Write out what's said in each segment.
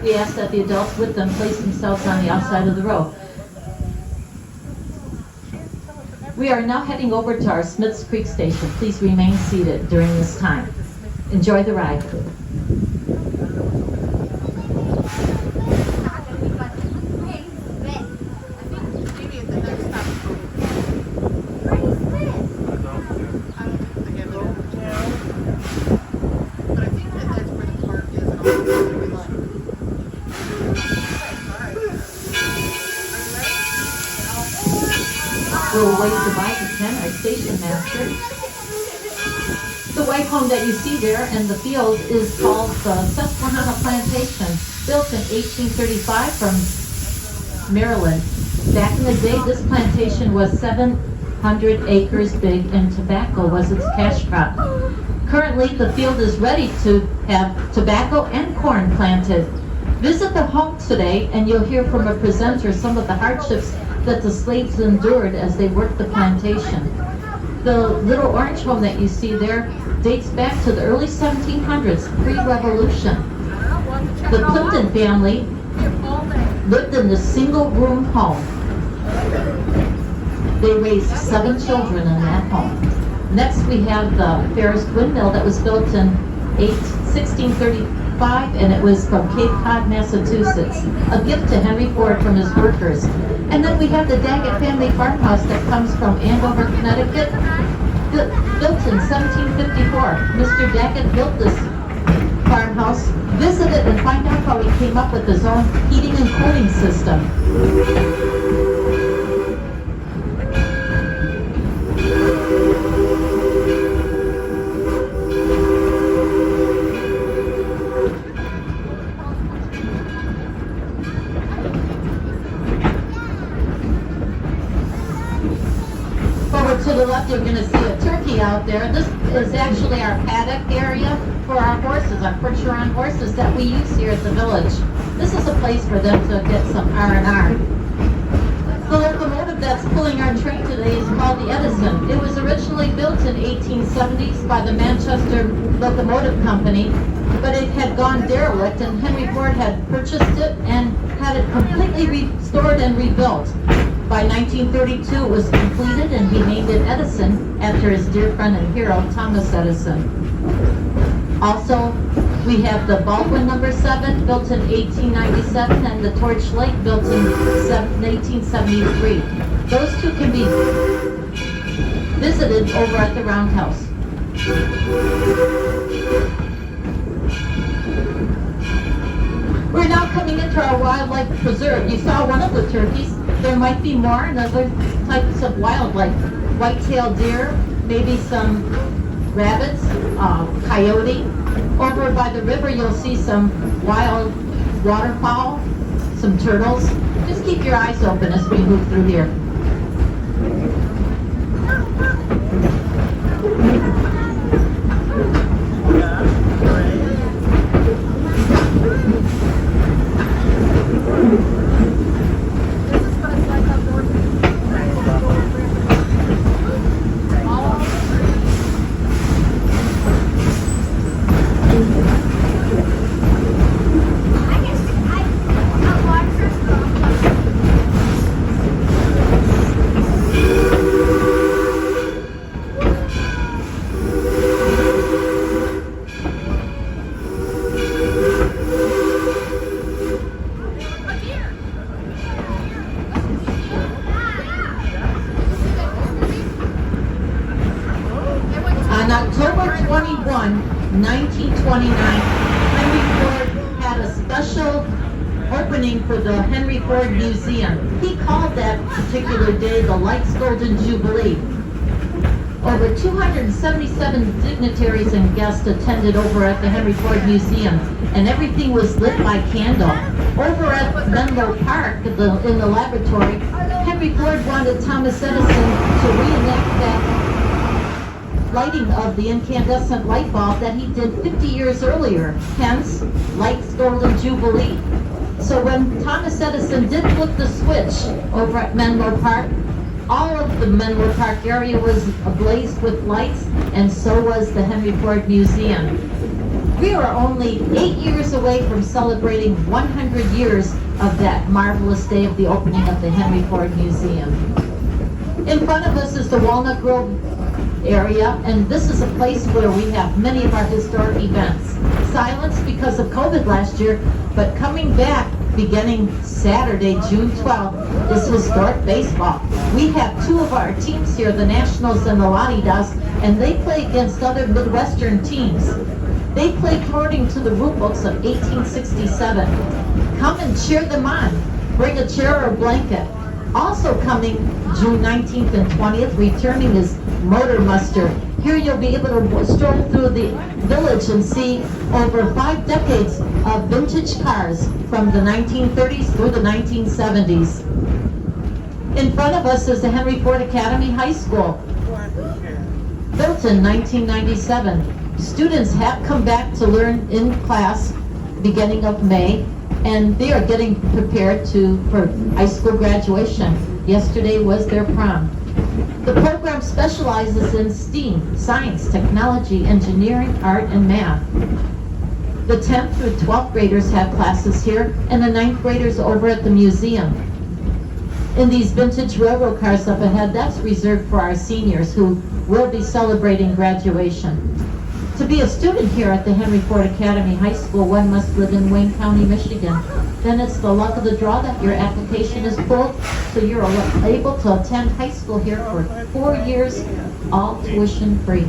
We ask that the adults with them place themselves on the outside of the row. We are now heading over to our Smiths Creek station. Please remain seated during this time. Enjoy the ride. We'll wait goodbye to Ken, our station master. The white home that you see there in the field is called the Susquehanna Plantation, built in 1835 from Maryland. Back in the day, this plantation was 700 acres big, and tobacco was its cash crop. Currently, the field is ready to have tobacco and corn planted. Visit the home today, and you'll hear from a presenter some of the hardships that the slaves endured as they worked the plantation. The little orange home that you see there dates back to the early 1700s, pre-revolution. The Plimpton family lived in the single-room home. They raised 7 children in that home. Next, we have the Ferris windmill that was built in 1635, and it was from Cape Cod, Massachusetts, a gift to Henry Ford from his workers. And then we have the Daggett family farmhouse that comes from Andover, Connecticut, built in 1754. Mr. Daggett built this farmhouse. Visit it and find out how he came up with his own heating and cooling system. To the left, you're going to see a turkey out there. This is actually our paddock area for our horses, our Percheron horses that we use here at the village. This is a place for them to get some R&R. The locomotive that's pulling our train today is called the Edison. It was originally built in 1870s by the Manchester Locomotive Company, but it had gone derelict, and Henry Ford had purchased it and had it completely restored and rebuilt. By 1932, it was completed, and he named it Edison after his dear friend and hero, Thomas Edison. Also, we have the Baldwin number 7, built in 1897, and the Torch Lake, built in 1873. Those two can be visited over at the Roundhouse. We're now coming into our wildlife preserve. You saw one of the turkeys. There might be more and other types of wildlife. White-tailed deer, maybe some rabbits, coyote. Over by the river, you'll see some wild waterfowl, some turtles. Just keep your eyes open as we move through here. On October 21, 1929, Henry Ford had a special opening for the Henry Ford Museum. He called that particular day the Lights Golden Jubilee. Over 277 dignitaries and guests attended over at the Henry Ford Museum, and everything was lit by candle. Over at Menlo Park, in the laboratory, Henry Ford wanted Thomas Edison to reenact that lighting of the incandescent light bulb that he did 50 years earlier, hence Lights Golden Jubilee. So when Thomas Edison did flip the switch over at Menlo Park, all of the Menlo Park area was ablaze with lights, and so was the Henry Ford Museum. We are only 8 years away from celebrating 100 years of that marvelous day of the opening of the Henry Ford Museum. In front of us is the Walnut Grove area, and this is a place where we have many of our historic events. Silenced because of COVID last year, but coming back beginning Saturday, June 12th, is historic baseball. We have two of our teams here, the Nationals and the Latidas, and they play against other Midwestern teams. They play according to the rule books of 1867. Come and cheer them on. Bring a chair or a blanket. Also coming June 19th and 20th, returning is Motor Muster. Here you'll be able to stroll through the village and see over 5 decades of vintage cars from the 1930s through the 1970s. In front of us is the Henry Ford Academy High School, built in 1997. Students have come back to learn in class beginning of May, and they are getting prepared for high school graduation. Yesterday was their prom. The program specializes in STEAM, science, technology, engineering, art, and math. The 10th through 12th graders have classes here, and the 9th graders over at the museum. In these vintage railroad cars up ahead, that's reserved for our seniors who will be celebrating graduation. To be a student here at the Henry Ford Academy High School, one must live in Wayne County, Michigan. Then it's the luck of the draw that your application is pulled, so you're able to attend high school here for 4 years, all tuition free.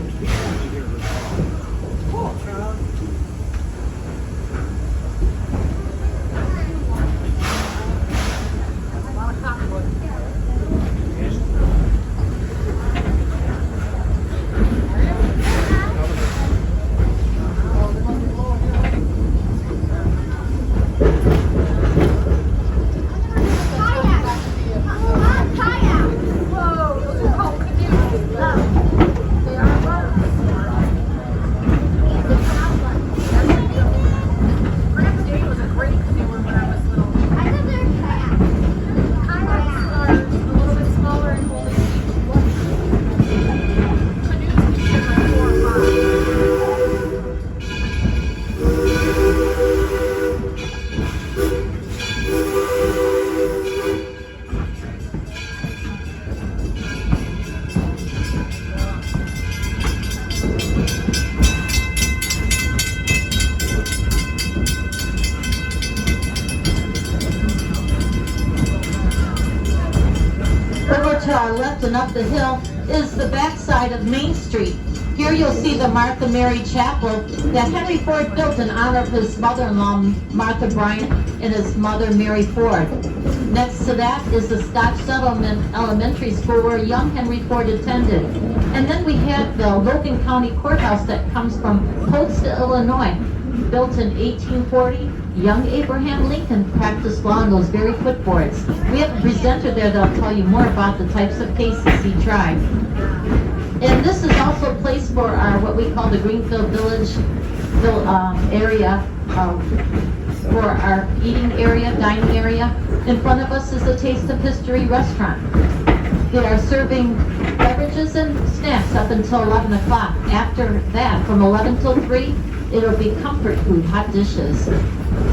To our left and up the hill is the backside of Main Street. Here you'll see the Martha Mary Chapel that Henry Ford built in honor of his mother-in-law, Martha Bryant, and his mother, Mary Ford. Next to that is the Scotch Settlement Elementary School where young Henry Ford attended. And then we have the Logan County Courthouse that comes from Polsta, Illinois. Built in 1840, young Abraham Lincoln practiced law on those very footboards. We have a presenter there that'll tell you more about the types of cases he tried. And this is also a place for our, what we call the Greenfield Village area, for our eating area, dining area. In front of us is the Taste of History restaurant. They are serving beverages and snacks up until 11 o'clock. After that, from 11 till 3, it'll be comfort food, hot dishes.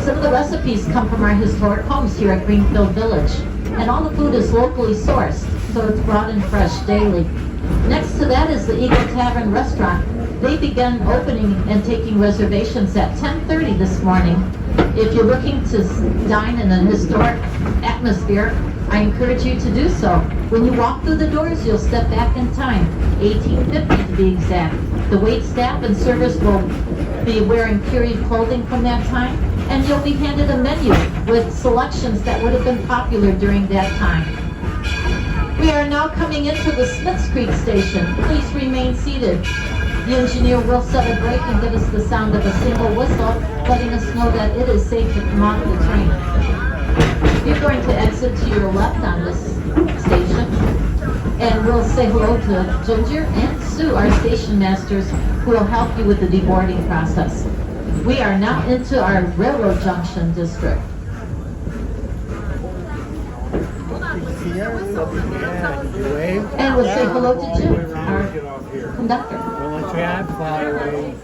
Some of the recipes come from our historic homes here at Greenfield Village. And all the food is locally sourced, so it's brought in fresh daily. Next to that is the Eagle Tavern restaurant. They began opening and taking reservations at 10:30 this morning. If you're looking to dine in an historic atmosphere, I encourage you to do so. When you walk through the doors, you'll step back in time, 1850 to be exact. The wait staff and servers will be wearing period clothing from that time, and you'll be handed a menu with selections that would have been popular during that time. We are now coming into the Smiths Creek station. Please remain seated. The engineer will set a brake and give us the sound of a single whistle, letting us know that it is safe to come off the train. You're going to exit to your left on this station, and we'll say hello to Ginger and Sue, our station masters, who will help you with the deboarding process. We are now into our Railroad Junction district. And we'll say hello to Jim, our conductor. Well, let's fly away.